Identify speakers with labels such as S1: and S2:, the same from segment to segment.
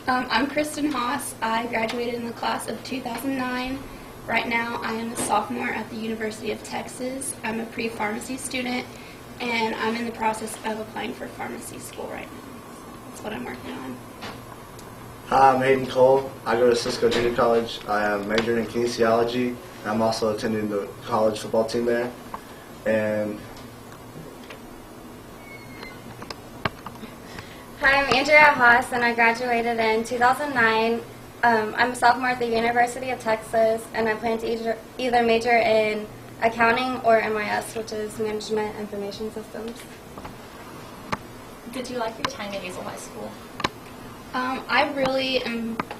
S1: I'm Kristen Haas. I graduated in the class of 2009. Right now I am a sophomore at the University of Texas. I'm a pre-pharmacy student, and I'm in the process of applying for pharmacy school right now. That's what I'm working on.
S2: Hi, I'm Hayden Cole. I go to Cisco Junior College. I am majoring in kinesiology. I'm also attending the college football team there. And
S3: Hi, I'm Andrea Haas, and I graduated in 2009. I'm a sophomore at the University of Texas, and I plan to either major in accounting or MIS, which is Management Information Systems.
S4: Did you like your time at Azle High School?
S1: I really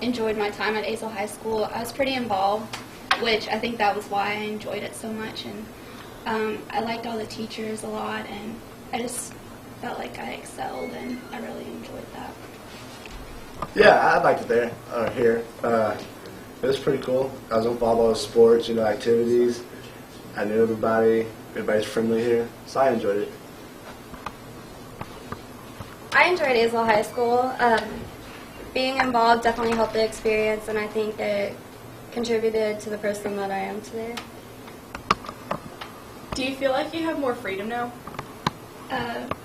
S1: enjoyed my time at Azle High School. I was pretty involved, which I think that was why I enjoyed it so much. And I liked all the teachers a lot, and I just felt like I excelled, and I really enjoyed that.
S2: yeah, I liked it there, here. It was pretty cool. I was involved in all the sports, activities. I knew everybody. Everybody's friendly here, so I enjoyed it.
S3: I enjoyed Azle High School. Being involved definitely helped the experience, and I think it contributed to the person that I am today.
S4: Do you feel like you have more freedom now?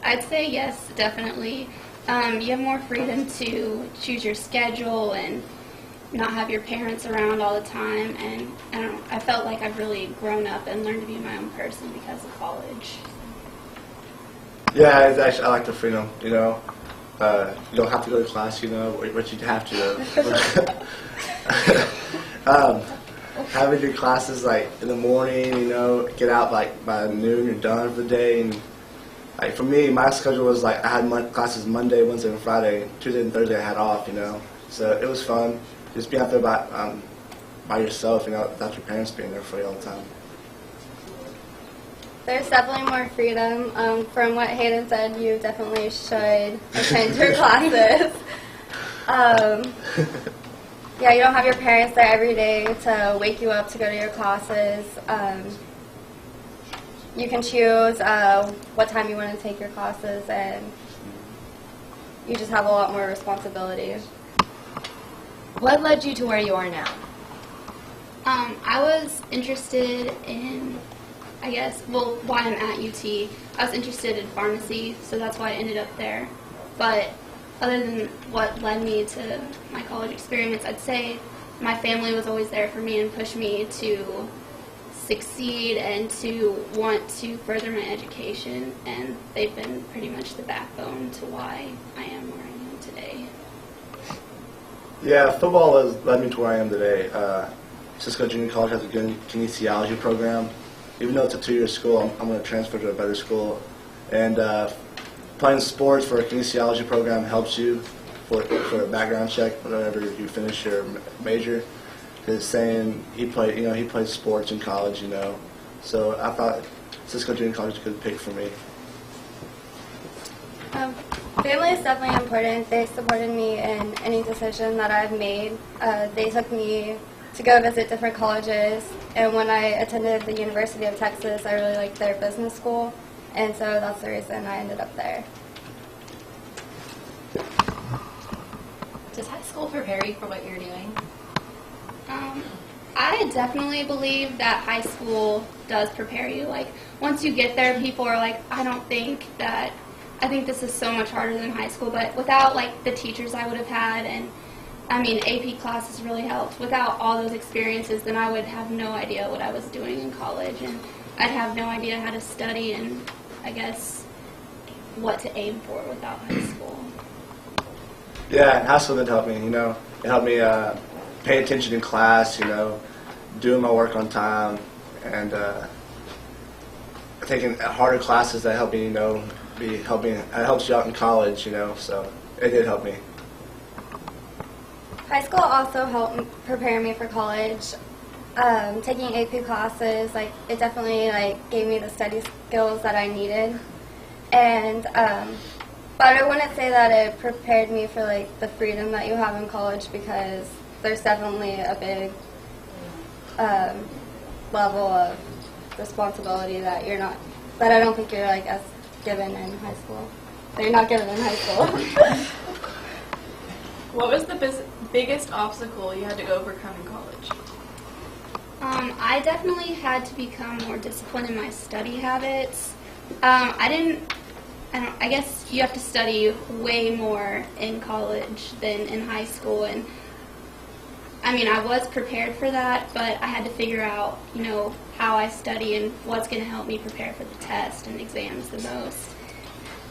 S1: I'd say yes, definitely. You have more freedom to choose your schedule and not have your parents around all the time. And I felt like I've really grown up and learned to be my own person because of college.
S2: Yeah, I like the freedom, you don't have to go to class, but you have to. Having your classes in the morning, get out by noon, you're done for the day. And for me, my schedule was I had classes Monday, Wednesday, and Friday. Tuesday and Thursday I had off, So it was fun. Just being out there by yourself, without your parents being there for you all the time.
S3: There's definitely more freedom. From what Hayden said, you definitely should attend your classes. Yeah, you don't have your parents there every day to wake you up to go to your classes. You can choose what time you want to take your classes, and you just have a lot more responsibility.
S4: What led you to where you are now?
S1: I was interested in, why I'm at UT. I was interested in pharmacy, so that's why I ended up there. But other than what led me to my college experience, I'd say my family was always there for me and pushed me to succeed and to want to further my education, and they've been pretty much the backbone to why I am where I am today.
S2: Yeah, football has led me to where I am today. Cisco Junior College has a good kinesiology program. Even though it's a 2-year school, I'm going to transfer to a better school. And playing sports for a kinesiology program helps you for a background check whenever you finish your major. Because saying he played sports in college, So I thought Cisco Junior College was a good pick for me.
S3: Family is definitely important. They supported me in any decision that I've made. They took me to go visit different colleges, and when I attended the University of Texas, I really liked their business school, and so that's the reason I ended up there.
S4: Does high school prepare you for what you're doing?
S1: I definitely believe that high school does prepare you. Once you get there, people are I think this is so much harder than high school, but without the teachers I would have had, and AP classes really helped. Without all those experiences, then I would have no idea what I was doing in college, and I'd have no idea how to study and what to aim for without high school.
S2: Yeah, high school did help me, It helped me pay attention in class, doing my work on time, and taking harder classes that help me, it helps you out in college, so it did help me.
S3: High school also helped prepare me for college. Taking AP classes, it definitely gave me the study skills that I needed, and but I wouldn't say that it prepared me for the freedom that you have in college, because there's definitely a big level of responsibility that I don't think you're as given in high school. That you're not given in high school.
S5: What was the biggest obstacle you had to overcome in college?
S1: I definitely had to become more disciplined in my study habits. I guess you have to study way more in college than in high school, and I mean, I was prepared for that, but I had to figure out, how I study and what's going to help me prepare for the test and exams the most.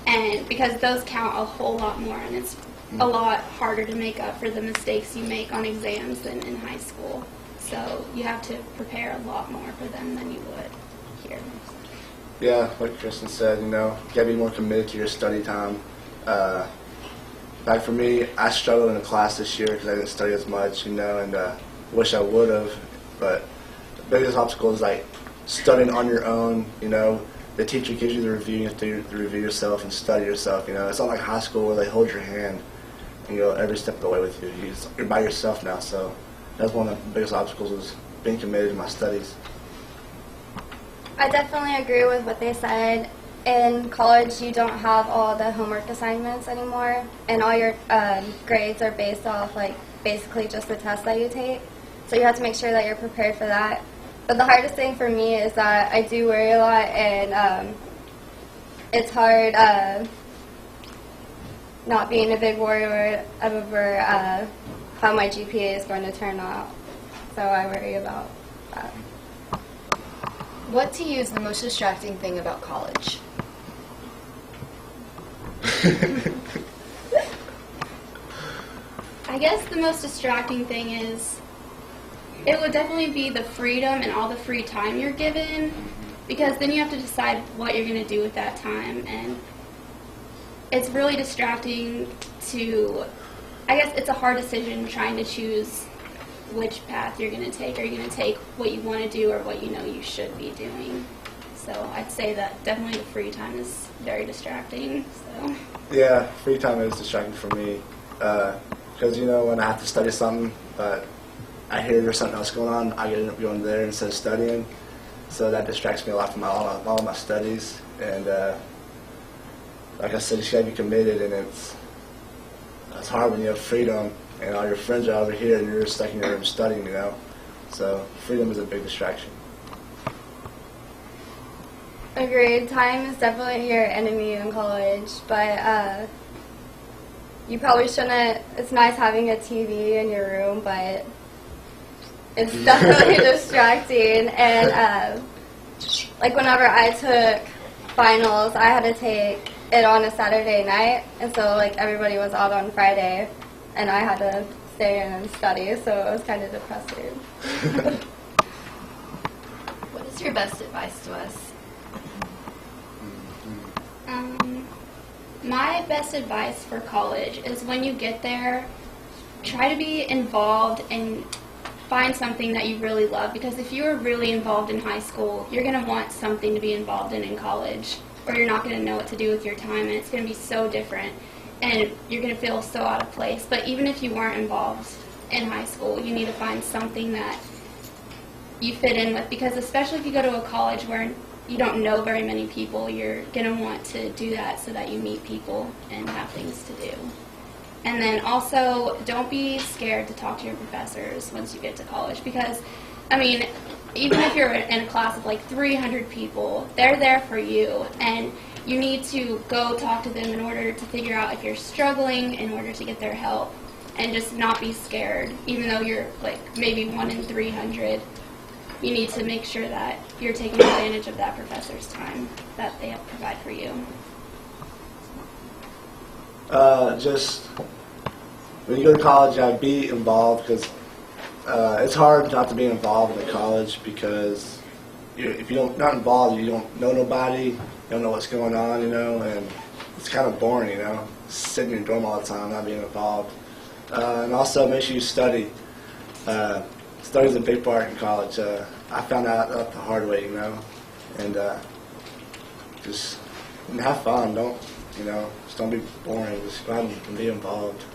S1: And because those count a whole lot more, and it's a lot harder to make up for the mistakes you make on exams than in high school. So you have to prepare a lot more for them than you would here.
S2: Yeah, like Kristen said, you gotta be more committed to your study time. Like for me, I struggled in the class this year because I didn't study as much, and wish I would have. But the biggest obstacle is like studying on your own. The teacher gives you the review, you have to review yourself and study yourself. It's not like high school where they hold your hand and go every step of the way with you. You're by yourself now, so that's one of the biggest obstacles is being committed to my studies.
S3: I definitely agree with what they said. In college, you don't have all the homework assignments anymore, and all your grades are based off, basically just the test that you take. So you have to make sure that you're prepared for that. But the hardest thing for me is that I do worry a lot, and it's hard not being a big worrier over how my GPA is going to turn out. So I worry about that.
S4: What to you is the most distracting thing about college?
S1: I guess the most distracting thing is it would definitely be the freedom and all the free time you're given, because then you have to decide what you're going to do with that time, and it's really distracting I guess it's a hard decision trying to choose which path you're going to take. Are you going to take what you want to do or what you should be doing? So I'd say that definitely the free time is very distracting. So.
S2: Yeah, free time is distracting for me because when I have to study something, but I hear there's something else going on, I end up going there instead of studying. So that distracts me a lot from all of my studies. And like I said, you gotta be committed, and it's hard when you have freedom and all your friends are over here and you're stuck in your room studying. So freedom is a big distraction.
S3: Agreed. Time is definitely your enemy in college, but you probably shouldn't. It's nice having a TV in your room, but it's definitely distracting. And whenever I took finals, I had to take it on a Saturday night, and so everybody was out on Friday, and I had to stay in and study, so it was kind of depressing.
S4: What is your best advice to us?
S1: My best advice for college is when you get there, try to be involved and find something that you really love, because if you were really involved in high school, you're going to want something to be involved in college, or you're not going to know what to do with your time, and it's going to be so different, and you're going to feel so out of place. But even if you weren't involved in high school, you need to find something that you fit in with, because especially if you go to a college where you don't know very many people, you're going to want to do that so that you meet people and have things to do. And then also, don't be scared to talk to your professors once you get to college, because, even if you're in a class of 300 people, they're there for you, and you need to go talk to them in order to figure out if you're struggling, in order to get their help, and just not be scared. Even though you're maybe 1 in 300, you need to make sure that you're taking advantage of that professor's time that they provide for you.
S2: Just when you go to college, be involved, because it's hard not to be involved in college, because if you're not involved, you don't know nobody, you don't know what's going on, and it's kind of boring, sitting in your dorm all the time, not being involved. And also make sure you study. Study's a big part in college. I found out the hard way, and just have fun. Just don't be boring. Just go out and be involved.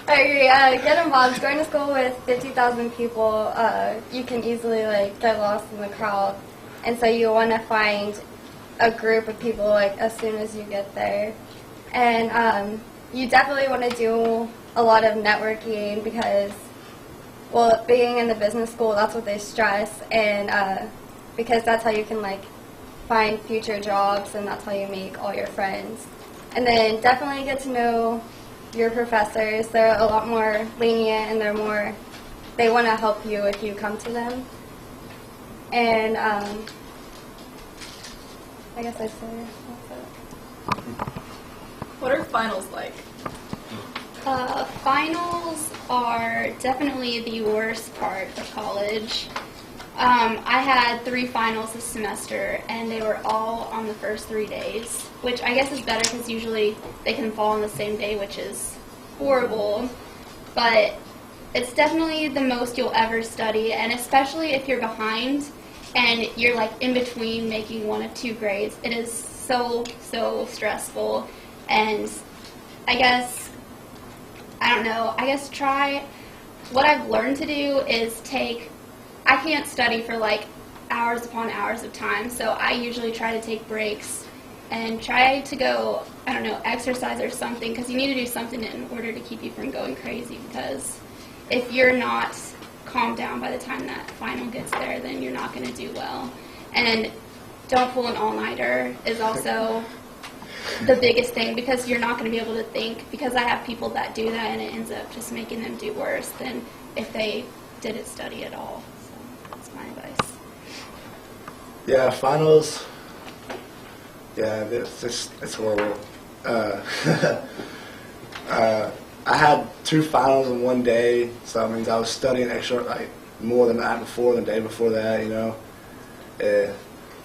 S3: I agree. Get involved. Going to school with 50,000 people, you can easily get lost in the crowd, and so you want to find a group of people like as soon as you get there. And you definitely want to do a lot of networking because, well, being in the business school, that's what they stress, and because that's how you can like find future jobs, and that's how you make all your friends. And then definitely get to know your professors. They're a lot more lenient, and they want to help you if you come to them. And I guess I said that's it.
S5: What are finals like?
S1: Finals are definitely the worst part of college. I had 3 finals this semester, and they were all on the first 3 days, which I guess is better because usually they can fall on the same day, which is horrible. But it's definitely the most you'll ever study, and especially if you're behind and you're like in between making 1 of 2 grades. It is so stressful, and I guess try what I've learned to do is I can't study for like hours upon hours of time, so I usually try to take breaks and try to go, exercise or something, because you need to do something in order to keep you from going crazy, because if you're not calmed down by the time that final gets there, then you're not going to do well. And don't pull an all-nighter is also the biggest thing, because you're not going to be able to think, because I have people that do that and it ends up just making them do worse than if they didn't study at all. So that's my advice.
S2: Yeah, finals. Yeah, it's horrible. I had 2 finals in 1 day, so that means I was studying extra, like more than the night before, the day before that.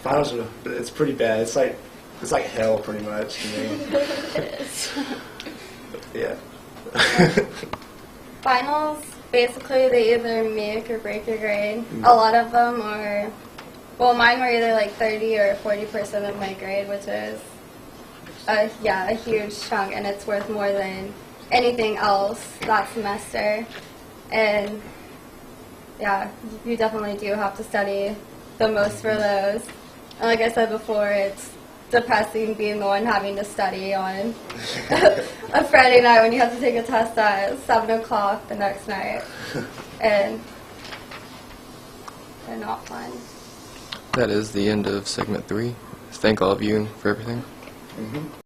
S2: Finals it's pretty bad. It's like hell, pretty much to me.
S1: It is.
S2: Yeah.
S3: Finals, basically, they either make or break your grade. A lot of them are, well, mine were either like 30 or 40% of my grade, which is, a huge chunk, and it's worth more than anything else that semester. And, yeah, you definitely do have to study the most for those. And like I said before, it's depressing being the one having to study on a Friday night when you have to take a test at 7 o'clock the next night. And they're not fun.
S6: That is the end of segment 3. Thank all of you for everything.
S2: Mm-hmm.